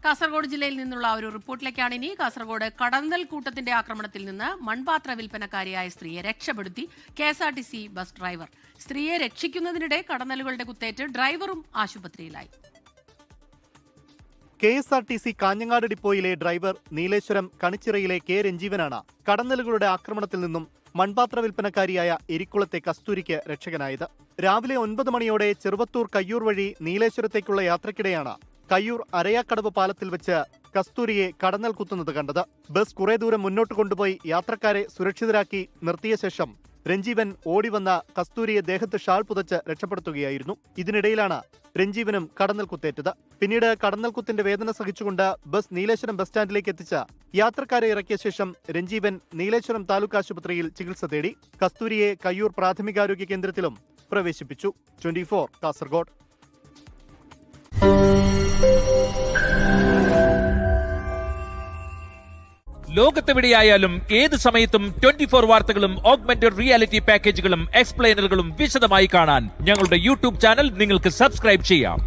കാസർഗോഡ് ജില്ലയിൽ നിന്നുള്ള ഒരു റിപ്പോർട്ടിലേക്കാണ് ഇനി. കാസർഗോഡ് കടന്നൽ കൂട്ടത്തിന്റെ ആക്രമണത്തിൽ നിന്ന് മൺപാത്ര വിൽപ്പനക്കാരിയായ സ്ത്രീയെ രക്ഷപ്പെടുത്തി KSRTC ബസ് ഡ്രൈവർ. സ്ത്രീയെ രക്ഷിക്കുന്നതിനിടെ കടന്നലുകളുടെ കുത്തേറ്റ് ഡ്രൈവറും ആശുപത്രിയിലായി. KSRTC കാഞ്ഞങ്ങാട് ഡിപ്പോയിലെ ഡ്രൈവർ നീലേശ്വരം കണിച്ചിറയിലെ രഞ്ജീവനാണ് കടന്നലുകളുടെ ആക്രമണത്തിൽ നിന്നും മൺപാത്ര വിൽപ്പനക്കാരിയായ എരിക്കുളത്തെ കസ്തൂരിക്ക് രക്ഷകനായത്. രാവിലെ 9 മണിയോടെ ചെറുവത്തൂർ കയ്യൂർ വഴി നീലേശ്വരത്തേക്കുള്ള യാത്രക്കിടെയാണ് കയ്യൂർ അരയാക്കടവ് പാലത്തിൽ വെച്ച് കസ്തൂരിയെ കടന്നൽ കുത്തുന്നത് കണ്ടത്. ബസ് കുറെ ദൂരം മുന്നോട്ട് കൊണ്ടുപോയി യാത്രക്കാരെ സുരക്ഷിതരാക്കി നിർത്തിയ ശേഷം രഞ്ജീവൻ ഓടിവന്ന കസ്തൂരിയെ ദേഹത്ത് ഷാൾ പുതച്ച് രക്ഷപ്പെടുത്തുകയായിരുന്നു. ഇതിനിടയിലാണ് രഞ്ജീവനും കടന്നൽ കുത്തേറ്റത്. പിന്നീട് കടന്നൽ കുത്തിന്റെ വേദന സഹിച്ചുകൊണ്ട് ബസ് നീലേശ്വരം ബസ് സ്റ്റാൻഡിലേക്ക് എത്തിച്ച യാത്രക്കാരെ ഇറക്കിയ ശേഷം രഞ്ജീവൻ നീലേശ്വരം താലൂക്ക് ആശുപത്രിയിൽ ചികിത്സ തേടി. കസ്തൂരിയെ കയ്യൂർ പ്രാഥമികാരോഗ്യ കേന്ദ്രത്തിലും പ്രവേശിപ്പിച്ചു. 24 കാസർഗോഡ്. ലോകത്തെവിടെയായാലും ഏത് സമയത്തും 24 വാർത്തകളും ഓഗ്മെന്റഡ് റിയാലിറ്റി പാക്കേജുകളും എക്സ്പ്ലെയിനറുകളും വിശദമായി കാണാൻ ഞങ്ങളുടെ യൂട്യൂബ് ചാനൽ നിങ്ങൾക്ക് സബ്സ്ക്രൈബ് ചെയ്യാം.